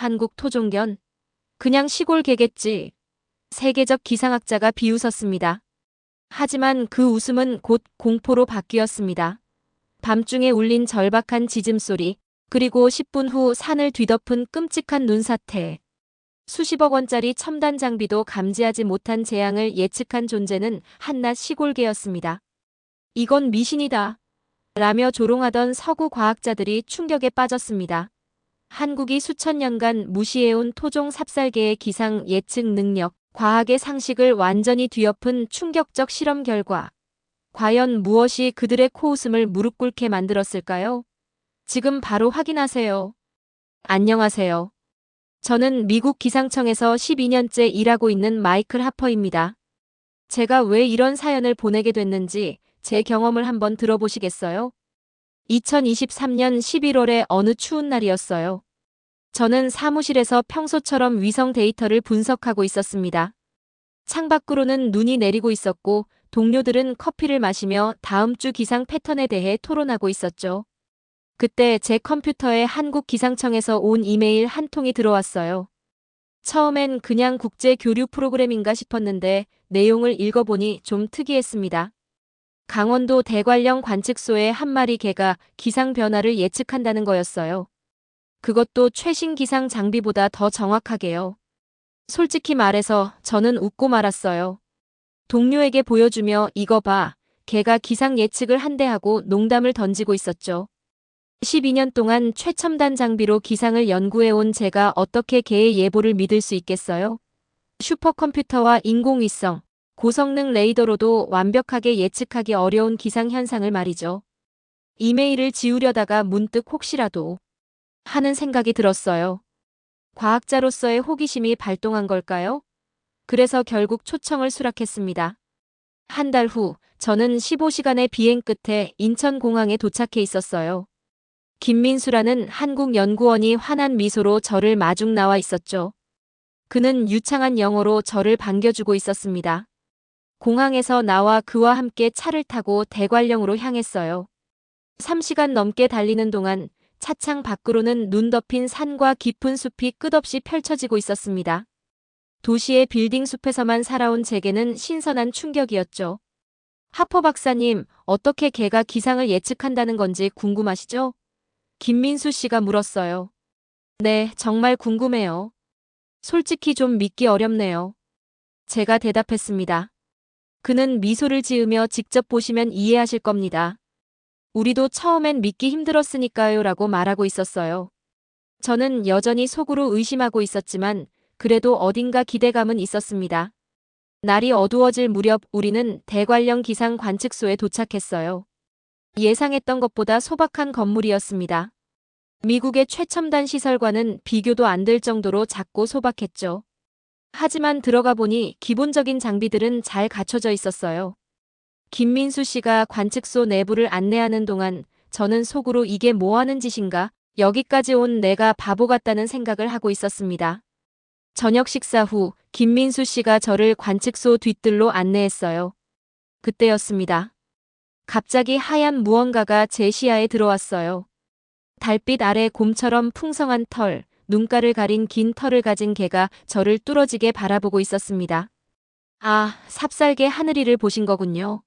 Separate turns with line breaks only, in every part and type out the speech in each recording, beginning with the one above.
한국 토종견? 그냥 시골 개겠지. 세계적 기상학자가 비웃었습니다. 하지만 그 웃음은 곧 공포로 바뀌었습니다. 밤중에 울린 절박한 지짐소리, 그리고 10분 후 산을 뒤덮은 끔찍한 눈사태. 수십억 원짜리 첨단 장비도 감지하지 못한 재앙을 예측한 존재는 한낱 시골개였습니다. 이건 미신이다. 라며 조롱하던 서구 과학자들이 충격에 빠졌습니다. 한국이 수천 년간 무시해온 토종 삽살개의 기상 예측 능력, 과학의 상식을 완전히 뒤엎은 충격적 실험 결과. 과연 무엇이 그들의 코웃음을 무릎 꿇게 만들었을까요? 지금 바로 확인하세요. 안녕하세요. 저는 미국 기상청에서 12년째 일하고 있는 마이클 하퍼입니다. 제가 왜 이런 사연을 보내게 됐는지 제 경험을 한번 들어보시겠어요? 2023년 11월의 어느 추운 날이었어요. 저는 사무실에서 평소처럼 위성 데이터를 분석하고 있었습니다. 창밖으로는 눈이 내리고 있었고 동료들은 커피를 마시며 다음 주 기상 패턴에 대해 토론하고 있었죠. 그때 제 컴퓨터에 한국 기상청에서 온 이메일 한 통이 들어왔어요. 처음엔 그냥 국제 교류 프로그램인가 싶었는데 내용을 읽어보니 좀 특이했습니다. 강원도 대관령 관측소의 한 마리 개가 기상 변화를 예측한다는 거였어요. 그것도 최신 기상 장비보다 더 정확하게요. 솔직히 말해서 저는 웃고 말았어요. 동료에게 보여주며 이거 봐, 개가 기상 예측을 한대 하고 농담을 던지고 있었죠. 12년 동안 최첨단 장비로 기상을 연구해온 제가 어떻게 개의 예보를 믿을 수 있겠어요? 슈퍼컴퓨터와 인공위성, 고성능 레이더로도 완벽하게 예측하기 어려운 기상 현상을 말이죠. 이메일을 지우려다가 문득 혹시라도 하는 생각이 들었어요. 과학자로서의 호기심이 발동한 걸까요? 그래서 결국 초청을 수락했습니다. 한 달 후, 저는 15시간의 비행 끝에 인천공항에 도착해 있었어요. 김민수라는 한국 연구원이 환한 미소로 저를 마중 나와 있었죠. 그는 유창한 영어로 저를 반겨주고 있었습니다. 공항에서 나와 그와 함께 차를 타고 대관령으로 향했어요. 3시간 넘게 달리는 동안 차창 밖으로는 눈 덮인 산과 깊은 숲이 끝없이 펼쳐지고 있었습니다. 도시의 빌딩 숲에서만 살아온 제게는 신선한 충격이었죠. 하퍼 박사님, 어떻게 개가 기상을 예측한다는 건지 궁금하시죠? 김민수 씨가 물었어요. 네, 정말 궁금해요. 솔직히 좀 믿기 어렵네요. 제가 대답했습니다. 그는 미소를 지으며 직접 보시면 이해하실 겁니다. 우리도 처음엔 믿기 힘들었으니까요 라고 말하고 있었어요. 저는 여전히 속으로 의심하고 있었지만 그래도 어딘가 기대감은 있었습니다. 날이 어두워질 무렵 우리는 대관령 기상 관측소에 도착했어요. 예상했던 것보다 소박한 건물이었습니다. 미국의 최첨단 시설과는 비교도 안 될 정도로 작고 소박했죠. 하지만 들어가 보니 기본적인 장비들은 잘 갖춰져 있었어요. 김민수 씨가 관측소 내부를 안내하는 동안 저는 속으로 이게 뭐 하는 짓인가, 여기까지 온 내가 바보 같다는 생각을 하고 있었습니다. 저녁 식사 후 김민수 씨가 저를 관측소 뒤뜰로 안내했어요. 그때였습니다. 갑자기 하얀 무언가가 제 시야에 들어왔어요. 달빛 아래 곰처럼 풍성한 털, 눈가를 가린 긴 털을 가진 개가 저를 뚫어지게 바라보고 있었습니다. 아, 삽살개 하늘이를 보신 거군요.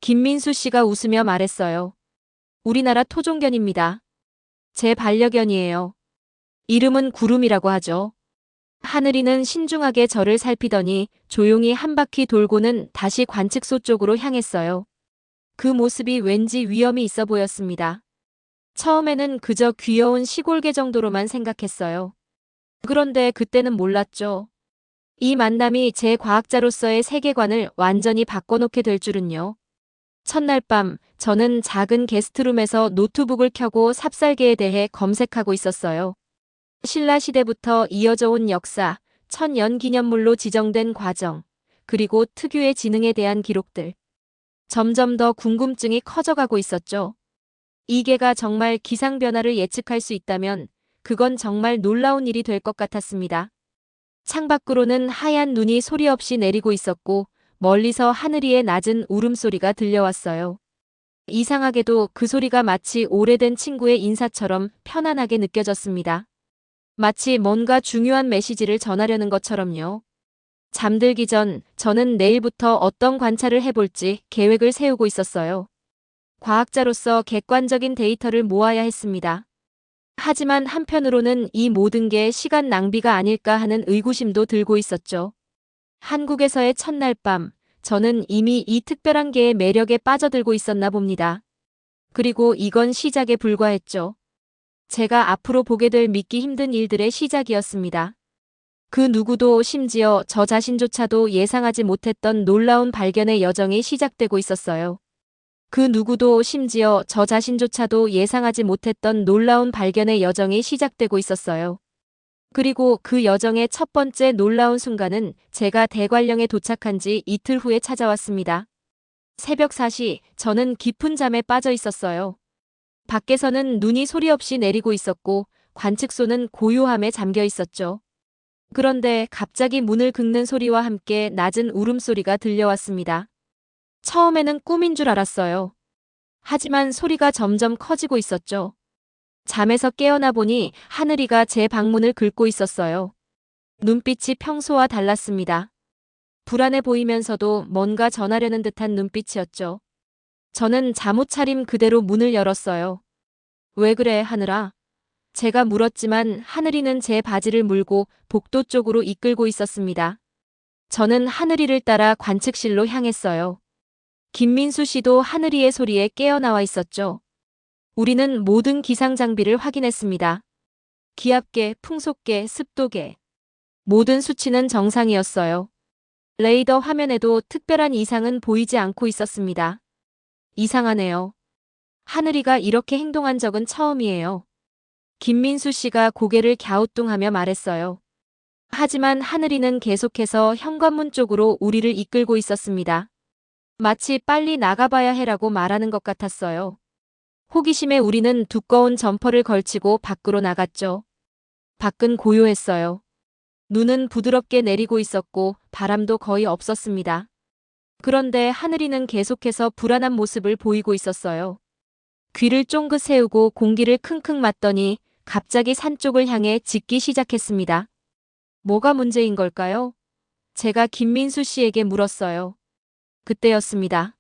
김민수 씨가 웃으며 말했어요. 우리나라 토종견입니다. 제 반려견이에요. 이름은 구름이라고 하죠. 하늘이는 신중하게 저를 살피더니 조용히 한 바퀴 돌고는 다시 관측소 쪽으로 향했어요. 그 모습이 왠지 위험이 있어 보였습니다. 처음에는 그저 귀여운 시골개 정도로만 생각했어요. 그런데 그때는 몰랐죠. 이 만남이 제 과학자로서의 세계관을 완전히 바꿔놓게 될 줄은요. 첫날 밤, 저는 작은 게스트룸에서 노트북을 켜고 삽살개에 대해 검색하고 있었어요. 신라시대부터 이어져 온 역사, 천연 기념물로 지정된 과정, 그리고 특유의 지능에 대한 기록들. 점점 더 궁금증이 커져가고 있었죠. 이 개가 정말 기상 변화를 예측할 수 있다면 그건 정말 놀라운 일이 될 것 같았습니다. 창밖으로는 하얀 눈이 소리 없이 내리고 있었고 멀리서 하늘이의 낮은 울음소리가 들려왔어요. 이상하게도 그 소리가 마치 오래된 친구의 인사처럼 편안하게 느껴졌습니다. 마치 뭔가 중요한 메시지를 전하려는 것처럼요. 잠들기 전 저는 내일부터 어떤 관찰을 해볼지 계획을 세우고 있었어요. 과학자로서 객관적인 데이터를 모아야 했습니다. 하지만 한편으로는 이 모든 게 시간 낭비가 아닐까 하는 의구심도 들고 있었죠. 한국에서의 첫날 밤, 저는 이미 이 특별한 개의 매력에 빠져들고 있었나 봅니다. 그리고 이건 시작에 불과했죠. 제가 앞으로 보게 될 믿기 힘든 일들의 시작이었습니다. 그 누구도 심지어 저 자신조차도 예상하지 못했던 놀라운 발견의 여정이 시작되고 있었어요. 그 누구도 심지어 저 자신조차도 예상하지 못했던 놀라운 발견의 여정이 시작되고 있었어요. 그리고 그 여정의 첫 번째 놀라운 순간은 제가 대관령에 도착한 지 이틀 후에 찾아왔습니다. 새벽 4시, 저는 깊은 잠에 빠져 있었어요. 밖에서는 눈이 소리 없이 내리고 있었고 관측소는 고요함에 잠겨 있었죠. 그런데 갑자기 문을 긁는 소리와 함께 낮은 울음소리가 들려왔습니다. 처음에는 꿈인 줄 알았어요. 하지만 소리가 점점 커지고 있었죠. 잠에서 깨어나 보니 하늘이가 제 방문을 긁고 있었어요. 눈빛이 평소와 달랐습니다. 불안해 보이면서도 뭔가 전하려는 듯한 눈빛이었죠. 저는 잠옷차림 그대로 문을 열었어요. 왜 그래, 하늘아? 제가 물었지만 하늘이는 제 바지를 물고 복도 쪽으로 이끌고 있었습니다. 저는 하늘이를 따라 관측실로 향했어요. 김민수 씨도 하늘이의 소리에 깨어나와 있었죠. 우리는 모든 기상 장비를 확인했습니다. 기압계, 풍속계, 습도계. 모든 수치는 정상이었어요. 레이더 화면에도 특별한 이상은 보이지 않고 있었습니다. 이상하네요. 하늘이가 이렇게 행동한 적은 처음이에요. 김민수 씨가 고개를 갸우뚱하며 말했어요. 하지만 하늘이는 계속해서 현관문 쪽으로 우리를 이끌고 있었습니다. 마치 빨리 나가봐야 해라고 말하는 것 같았어요. 호기심에 우리는 두꺼운 점퍼를 걸치고 밖으로 나갔죠. 밖은 고요했어요. 눈은 부드럽게 내리고 있었고 바람도 거의 없었습니다. 그런데 하늘이는 계속해서 불안한 모습을 보이고 있었어요. 귀를 쫑긋 세우고 공기를 킁킁 맞더니 갑자기 산 쪽을 향해 짖기 시작했습니다. 뭐가 문제인 걸까요? 제가 김민수 씨에게 물었어요. 그때였습니다.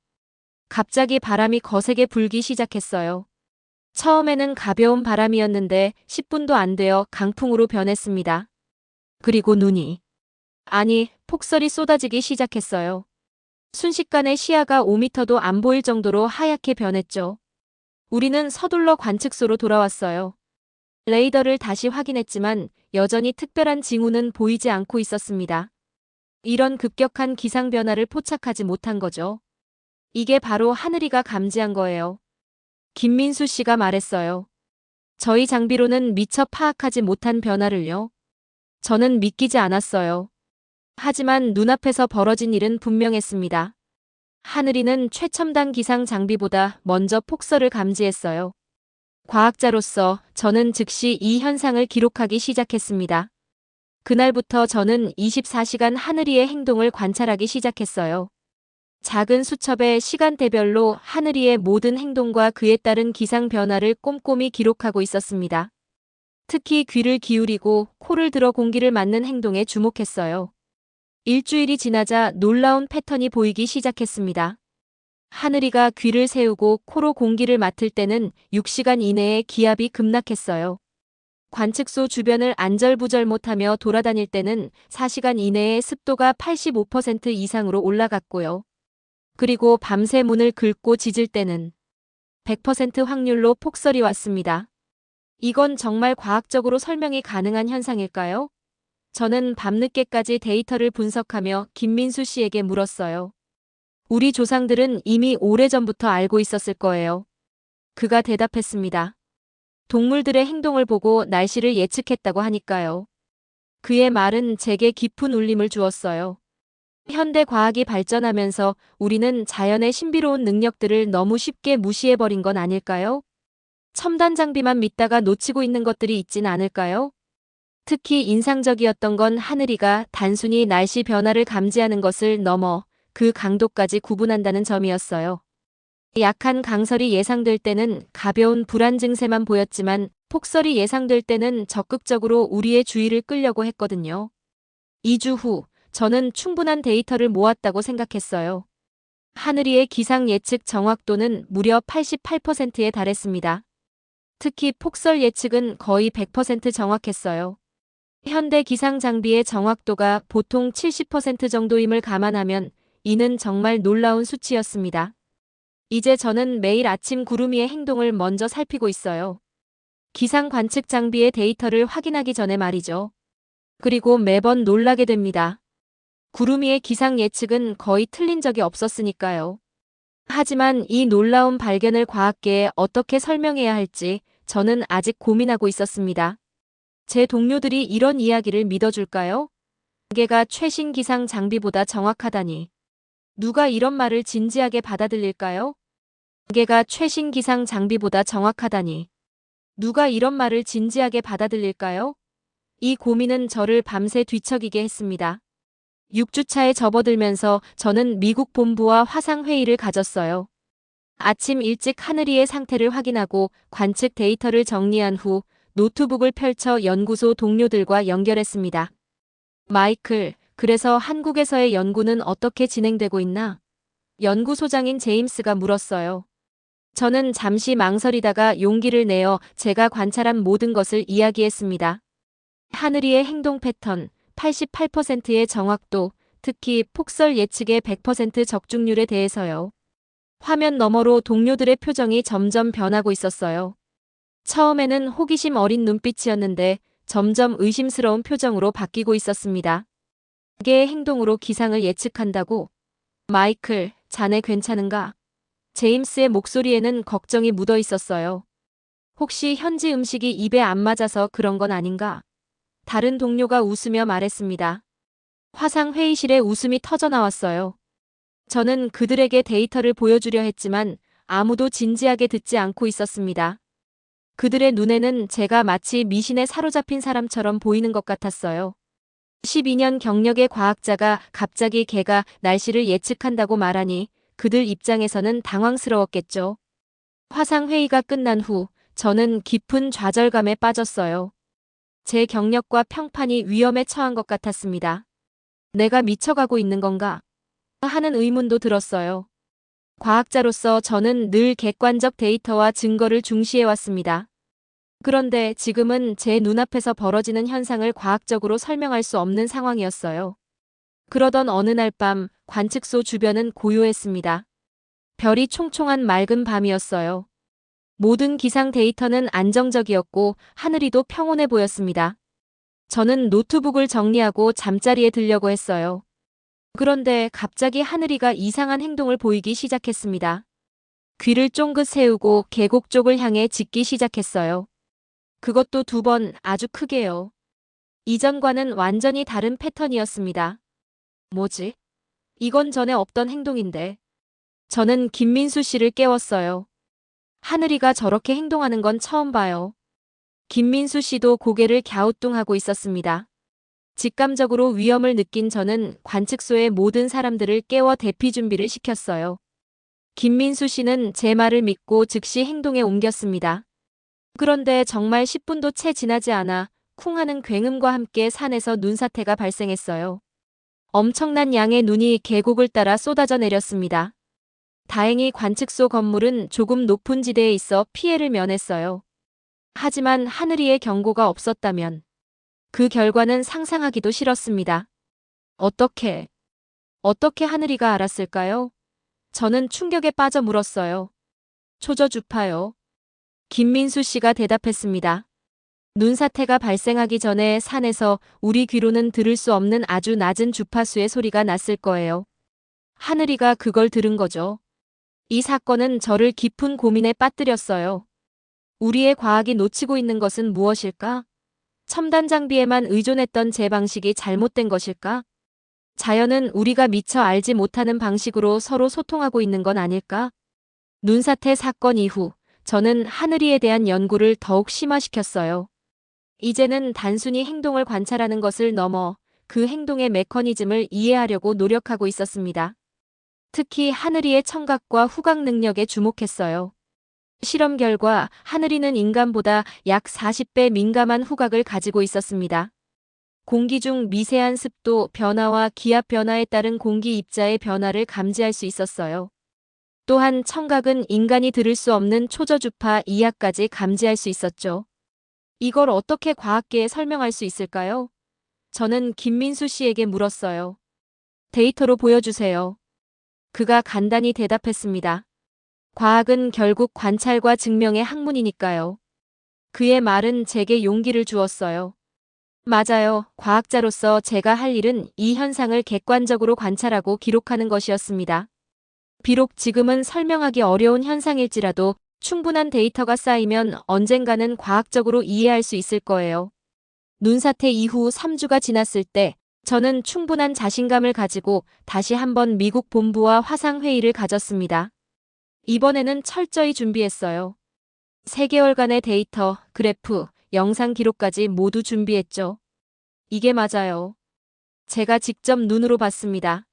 갑자기 바람이 거세게 불기 시작했어요. 처음에는 가벼운 바람이었는데 10분도 안 되어 강풍으로 변했습니다. 그리고 폭설이 쏟아지기 시작했어요. 순식간에 시야가 5m도 안 보일 정도로 하얗게 변했죠. 우리는 서둘러 관측소로 돌아왔어요. 레이더를 다시 확인했지만 여전히 특별한 징후는 보이지 않고 있었습니다. 이런 급격한 기상 변화를 포착하지 못한 거죠. 이게 바로 하늘이가 감지한 거예요. 김민수 씨가 말했어요. 저희 장비로는 미처 파악하지 못한 변화를요. 저는 믿기지 않았어요. 하지만 눈앞에서 벌어진 일은 분명했습니다. 하늘이는 최첨단 기상 장비보다 먼저 폭설을 감지했어요. 과학자로서 저는 즉시 이 현상을 기록하기 시작했습니다. 그날부터 저는 24시간 하늘이의 행동을 관찰하기 시작했어요. 작은 수첩에 시간대별로 하늘이의 모든 행동과 그에 따른 기상 변화를 꼼꼼히 기록하고 있었습니다. 특히 귀를 기울이고 코를 들어 공기를 맞는 행동에 주목했어요. 일주일이 지나자 놀라운 패턴이 보이기 시작했습니다. 하늘이가 귀를 세우고 코로 공기를 맡을 때는 6시간 이내에 기압이 급락했어요. 관측소 주변을 안절부절 못하며 돌아다닐 때는 4시간 이내에 습도가 85% 이상으로 올라갔고요. 그리고 밤새 문을 긁고 짖을 때는 100% 확률로 폭설이 왔습니다. 이건 정말 과학적으로 설명이 가능한 현상일까요? 저는 밤늦게까지 데이터를 분석하며 김민수 씨에게 물었어요. 우리 조상들은 이미 오래전부터 알고 있었을 거예요. 그가 대답했습니다. 동물들의 행동을 보고 날씨를 예측했다고 하니까요. 그의 말은 제게 깊은 울림을 주었어요. 현대 과학이 발전하면서 우리는 자연의 신비로운 능력들을 너무 쉽게 무시해버린 건 아닐까요? 첨단 장비만 믿다가 놓치고 있는 것들이 있진 않을까요? 특히 인상적이었던 건 하늘이가 단순히 날씨 변화를 감지하는 것을 넘어 그 강도까지 구분한다는 점이었어요. 약한 강설이 예상될 때는 가벼운 불안 증세만 보였지만 폭설이 예상될 때는 적극적으로 우리의 주의를 끌려고 했거든요. 2주 후, 저는 충분한 데이터를 모았다고 생각했어요. 하늘이의 기상 예측 정확도는 무려 88%에 달했습니다. 특히 폭설 예측은 거의 100% 정확했어요. 현대 기상 장비의 정확도가 보통 70% 정도임을 감안하면 이는 정말 놀라운 수치였습니다. 이제 저는 매일 아침 구름이의 행동을 먼저 살피고 있어요. 기상 관측 장비의 데이터를 확인하기 전에 말이죠. 그리고 매번 놀라게 됩니다. 구름이의 기상 예측은 거의 틀린 적이 없었으니까요. 하지만 이 놀라운 발견을 과학계에 어떻게 설명해야 할지 저는 아직 고민하고 있었습니다. 제 동료들이 이런 이야기를 믿어줄까요? 기계가 최신 기상 장비보다 정확하다니. 누가 이런 말을 진지하게 받아들일까요? 기계가 최신 기상 장비보다 정확하다니. 누가 이런 말을 진지하게 받아들일까요? 이 고민은 저를 밤새 뒤척이게 했습니다. 6주차에 접어들면서 저는 미국 본부와 화상회의를 가졌어요. 아침 일찍 하늘이의 상태를 확인하고 관측 데이터를 정리한 후 노트북을 펼쳐 연구소 동료들과 연결했습니다. 마이클, 그래서 한국에서의 연구는 어떻게 진행되고 있나? 연구소장인 제임스가 물었어요. 저는 잠시 망설이다가 용기를 내어 제가 관찰한 모든 것을 이야기했습니다. 하늘이의 행동 패턴, 88%의 정확도, 특히 폭설 예측의 100% 적중률에 대해서요. 화면 너머로 동료들의 표정이 점점 변하고 있었어요. 처음에는 호기심 어린 눈빛이었는데 점점 의심스러운 표정으로 바뀌고 있었습니다. 기계의 행동으로 기상을 예측한다고? 마이클, 자네 괜찮은가? 제임스의 목소리에는 걱정이 묻어 있었어요. 혹시 현지 음식이 입에 안 맞아서 그런 건 아닌가? 다른 동료가 웃으며 말했습니다. 화상 회의실에 웃음이 터져 나왔어요. 저는 그들에게 데이터를 보여주려 했지만 아무도 진지하게 듣지 않고 있었습니다. 그들의 눈에는 제가 마치 미신에 사로잡힌 사람처럼 보이는 것 같았어요. 12년 경력의 과학자가 갑자기 개가 날씨를 예측한다고 말하니 그들 입장에서는 당황스러웠겠죠. 화상회의가 끝난 후 저는 깊은 좌절감에 빠졌어요. 제 경력과 평판이 위험에 처한 것 같았습니다. 내가 미쳐가고 있는 건가? 하는 의문도 들었어요. 과학자로서 저는 늘 객관적 데이터와 증거를 중시해왔습니다. 그런데 지금은 제 눈앞에서 벌어지는 현상을 과학적으로 설명할 수 없는 상황이었어요. 그러던 어느 날 밤 관측소 주변은 고요했습니다. 별이 총총한 맑은 밤이었어요. 모든 기상 데이터는 안정적이었고 하늘이도 평온해 보였습니다. 저는 노트북을 정리하고 잠자리에 들려고 했어요. 그런데 갑자기 하늘이가 이상한 행동을 보이기 시작했습니다. 귀를 쫑긋 세우고 계곡 쪽을 향해 짖기 시작했어요. 그것도 2번 아주 크게요. 이전과는 완전히 다른 패턴이었습니다. 뭐지? 이건 전에 없던 행동인데. 저는 김민수 씨를 깨웠어요. 하늘이가 저렇게 행동하는 건 처음 봐요. 김민수 씨도 고개를 갸우뚱하고 있었습니다. 직감적으로 위험을 느낀 저는 관측소의 모든 사람들을 깨워 대피 준비를 시켰어요. 김민수 씨는 제 말을 믿고 즉시 행동에 옮겼습니다. 그런데 정말 10분도 채 지나지 않아 쿵 하는 굉음과 함께 산에서 눈사태가 발생했어요. 엄청난 양의 눈이 계곡을 따라 쏟아져 내렸습니다. 다행히 관측소 건물은 조금 높은 지대에 있어 피해를 면했어요. 하지만 하늘이의 경고가 없었다면 그 결과는 상상하기도 싫었습니다. 어떻게 하늘이가 알았을까요? 저는 충격에 빠져 물었어요. 초저주파요. 김민수 씨가 대답했습니다. 눈사태가 발생하기 전에 산에서 우리 귀로는 들을 수 없는 아주 낮은 주파수의 소리가 났을 거예요. 하늘이가 그걸 들은 거죠. 이 사건은 저를 깊은 고민에 빠뜨렸어요. 우리의 과학이 놓치고 있는 것은 무엇일까? 첨단 장비에만 의존했던 제 방식이 잘못된 것일까? 자연은 우리가 미처 알지 못하는 방식으로 서로 소통하고 있는 건 아닐까? 눈사태 사건 이후 저는 하늘이에 대한 연구를 더욱 심화시켰어요. 이제는 단순히 행동을 관찰하는 것을 넘어 그 행동의 메커니즘을 이해하려고 노력하고 있었습니다. 특히 하늘이의 청각과 후각 능력에 주목했어요. 실험 결과 하늘이는 인간보다 약 40배 민감한 후각을 가지고 있었습니다. 공기 중 미세한 습도 변화와 기압 변화에 따른 공기 입자의 변화를 감지할 수 있었어요. 또한 청각은 인간이 들을 수 없는 초저주파 이하까지 감지할 수 있었죠. 이걸 어떻게 과학계에 설명할 수 있을까요? 저는 김민수 씨에게 물었어요. 데이터로 보여주세요. 그가 간단히 대답했습니다. 과학은 결국 관찰과 증명의 학문이니까요. 그의 말은 제게 용기를 주었어요. 맞아요. 과학자로서 제가 할 일은 이 현상을 객관적으로 관찰하고 기록하는 것이었습니다. 비록 지금은 설명하기 어려운 현상일지라도 충분한 데이터가 쌓이면 언젠가는 과학적으로 이해할 수 있을 거예요. 눈사태 이후 3주가 지났을 때 저는 충분한 자신감을 가지고 다시 한번 미국 본부와 화상회의를 가졌습니다. 이번에는 철저히 준비했어요. 3개월간의 데이터, 그래프, 영상 기록까지 모두 준비했죠. 이게 맞아요. 제가 직접 눈으로 봤습니다.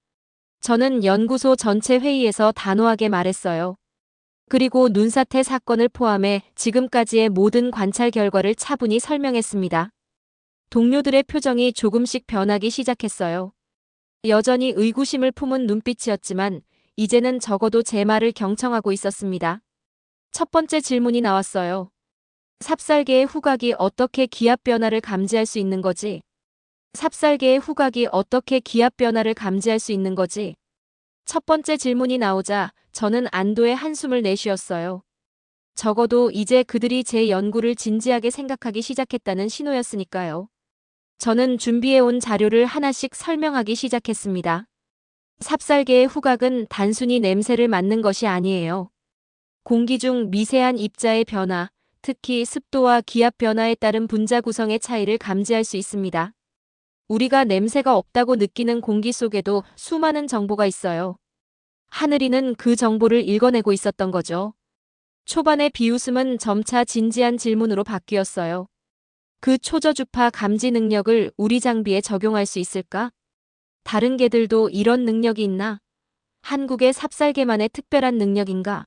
저는 연구소 전체 회의에서 단호하게 말했어요. 그리고 눈사태 사건을 포함해 지금까지의 모든 관찰 결과를 차분히 설명했습니다. 동료들의 표정이 조금씩 변하기 시작했어요. 여전히 의구심을 품은 눈빛이었지만 이제는 적어도 제 말을 경청하고 있었습니다. 첫 번째 질문이 나왔어요. 삽살개의 후각이 어떻게 기압 변화를 감지할 수 있는 거지? 삽살개의 후각이 어떻게 기압 변화를 감지할 수 있는 거지? 첫 번째 질문이 나오자 저는 안도의 한숨을 내쉬었어요. 적어도 이제 그들이 제 연구를 진지하게 생각하기 시작했다는 신호였으니까요. 저는 준비해온 자료를 하나씩 설명하기 시작했습니다. 삽살개의 후각은 단순히 냄새를 맡는 것이 아니에요. 공기 중 미세한 입자의 변화, 특히 습도와 기압 변화에 따른 분자 구성의 차이를 감지할 수 있습니다. 우리가 냄새가 없다고 느끼는 공기 속에도 수많은 정보가 있어요. 하늘이는 그 정보를 읽어내고 있었던 거죠. 초반의 비웃음은 점차 진지한 질문으로 바뀌었어요. 그 초저주파 감지 능력을 우리 장비에 적용할 수 있을까? 다른 개들도 이런 능력이 있나? 한국의 삽살개만의 특별한 능력인가?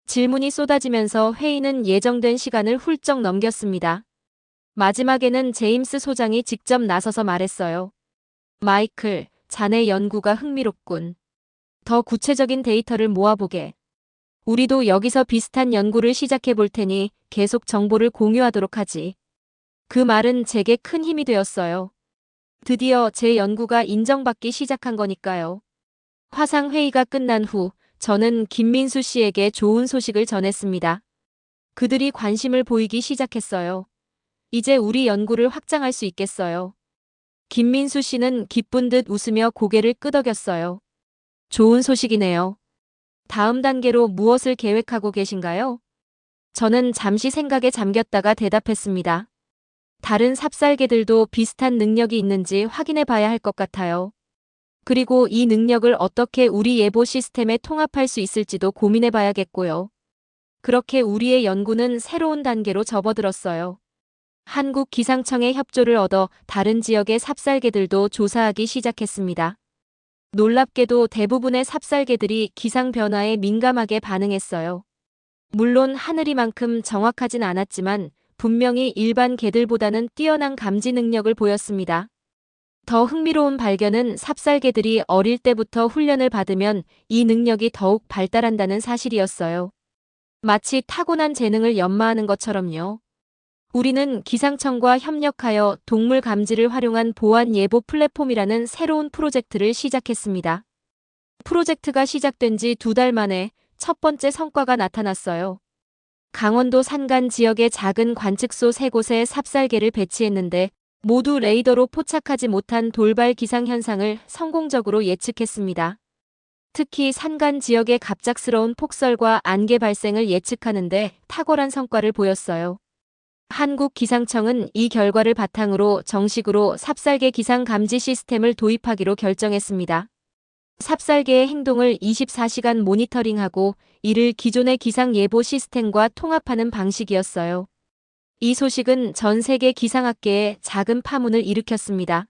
질문이 쏟아지면서 회의는 예정된 시간을 훌쩍 넘겼습니다. 마지막에는 제임스 소장이 직접 나서서 말했어요. 마이클, 자네 연구가 흥미롭군. 더 구체적인 데이터를 모아보게. 우리도 여기서 비슷한 연구를 시작해 볼 테니 계속 정보를 공유하도록 하지. 그 말은 제게 큰 힘이 되었어요. 드디어 제 연구가 인정받기 시작한 거니까요. 화상회의가 끝난 후 저는 김민수 씨에게 좋은 소식을 전했습니다. 그들이 관심을 보이기 시작했어요. 이제 우리 연구를 확장할 수 있겠어요. 김민수 씨는 기쁜 듯 웃으며 고개를 끄덕였어요. 좋은 소식이네요. 다음 단계로 무엇을 계획하고 계신가요? 저는 잠시 생각에 잠겼다가 대답했습니다. 다른 삽살개들도 비슷한 능력이 있는지 확인해 봐야 할 것 같아요. 그리고 이 능력을 어떻게 우리 예보 시스템에 통합할 수 있을지도 고민해 봐야겠고요. 그렇게 우리의 연구는 새로운 단계로 접어들었어요. 한국 기상청의 협조를 얻어 다른 지역의 삽살개들도 조사하기 시작했습니다. 놀랍게도 대부분의 삽살개들이 기상 변화에 민감하게 반응했어요. 물론 하늘이만큼 정확하진 않았지만 분명히 일반 개들보다는 뛰어난 감지 능력을 보였습니다. 더 흥미로운 발견은 삽살개들이 어릴 때부터 훈련을 받으면 이 능력이 더욱 발달한다는 사실이었어요. 마치 타고난 재능을 연마하는 것처럼요. 우리는 기상청과 협력하여 동물 감지를 활용한 보안 예보 플랫폼이라는 새로운 프로젝트를 시작했습니다. 프로젝트가 시작된 지 2달 만에 첫 번째 성과가 나타났어요. 강원도 산간 지역의 작은 관측소 3곳에 삽살개를 배치했는데 모두 레이더로 포착하지 못한 돌발 기상 현상을 성공적으로 예측했습니다. 특히 산간 지역의 갑작스러운 폭설과 안개 발생을 예측하는데 탁월한 성과를 보였어요. 한국 기상청은 이 결과를 바탕으로 정식으로 삽살개 기상 감지 시스템을 도입하기로 결정했습니다. 삽살개의 행동을 24시간 모니터링하고 이를 기존의 기상 예보 시스템과 통합하는 방식이었어요. 이 소식은 전 세계 기상학계에 작은 파문을 일으켰습니다.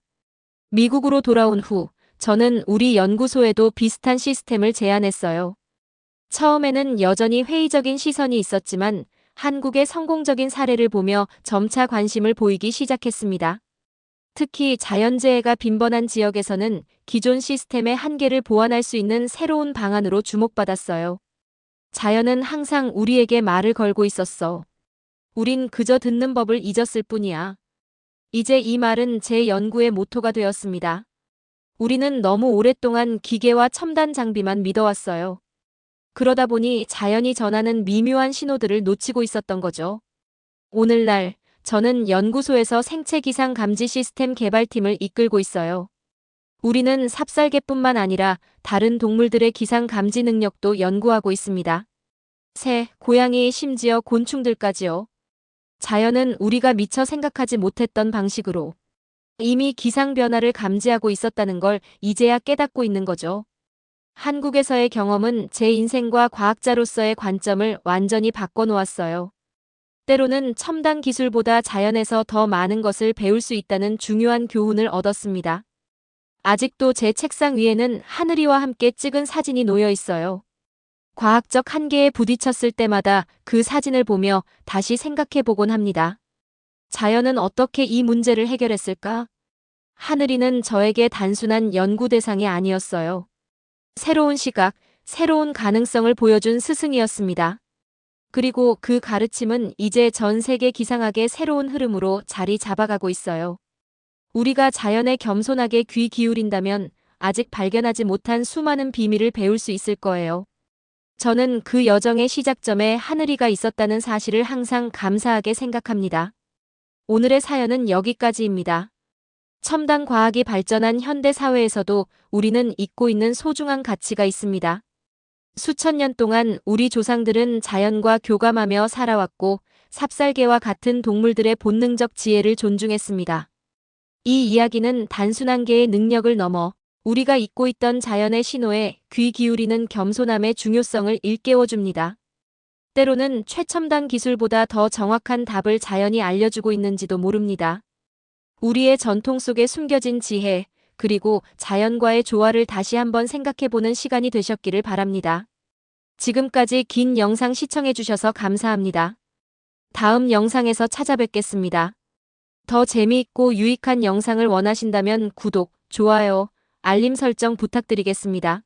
미국으로 돌아온 후 저는 우리 연구소에도 비슷한 시스템을 제안했어요. 처음에는 여전히 회의적인 시선이 있었지만 한국의 성공적인 사례를 보며 점차 관심을 보이기 시작했습니다. 특히 자연재해가 빈번한 지역에서는 기존 시스템의 한계를 보완할 수 있는 새로운 방안으로 주목받았어요. 자연은 항상 우리에게 말을 걸고 있었어. 우린 그저 듣는 법을 잊었을 뿐이야. 이제 이 말은 제 연구의 모토가 되었습니다. 우리는 너무 오랫동안 기계와 첨단 장비만 믿어왔어요. 그러다 보니 자연이 전하는 미묘한 신호들을 놓치고 있었던 거죠. 오늘날 저는 연구소에서 생체 기상 감지 시스템 개발팀을 이끌고 있어요. 우리는 삽살개뿐만 아니라 다른 동물들의 기상 감지 능력도 연구하고 있습니다. 새, 고양이, 심지어 곤충들까지요. 자연은 우리가 미처 생각하지 못했던 방식으로 이미 기상 변화를 감지하고 있었다는 걸 이제야 깨닫고 있는 거죠. 한국에서의 경험은 제 인생과 과학자로서의 관점을 완전히 바꿔놓았어요. 때로는 첨단 기술보다 자연에서 더 많은 것을 배울 수 있다는 중요한 교훈을 얻었습니다. 아직도 제 책상 위에는 하늘이와 함께 찍은 사진이 놓여 있어요. 과학적 한계에 부딪혔을 때마다 그 사진을 보며 다시 생각해보곤 합니다. 자연은 어떻게 이 문제를 해결했을까? 하늘이는 저에게 단순한 연구 대상이 아니었어요. 새로운 시각, 새로운 가능성을 보여준 스승이었습니다. 그리고 그 가르침은 이제 전 세계 기상학의 새로운 흐름으로 자리 잡아가고 있어요. 우리가 자연에 겸손하게 귀 기울인다면 아직 발견하지 못한 수많은 비밀을 배울 수 있을 거예요. 저는 그 여정의 시작점에 하늘이가 있었다는 사실을 항상 감사하게 생각합니다. 오늘의 사연은 여기까지입니다. 첨단 과학이 발전한 현대 사회에서도 우리는 잊고 있는 소중한 가치가 있습니다. 수천 년 동안 우리 조상들은 자연과 교감하며 살아왔고 삽살개와 같은 동물들의 본능적 지혜를 존중했습니다. 이 이야기는 단순한 개의 능력을 넘어 우리가 잊고 있던 자연의 신호에 귀 기울이는 겸손함의 중요성을 일깨워줍니다. 때로는 최첨단 기술보다 더 정확한 답을 자연이 알려주고 있는지도 모릅니다. 우리의 전통 속에 숨겨진 지혜, 그리고 자연과의 조화를 다시 한번 생각해보는 시간이 되셨기를 바랍니다. 지금까지 긴 영상 시청해주셔서 감사합니다. 다음 영상에서 찾아뵙겠습니다. 더 재미있고 유익한 영상을 원하신다면 구독, 좋아요, 알림 설정 부탁드리겠습니다.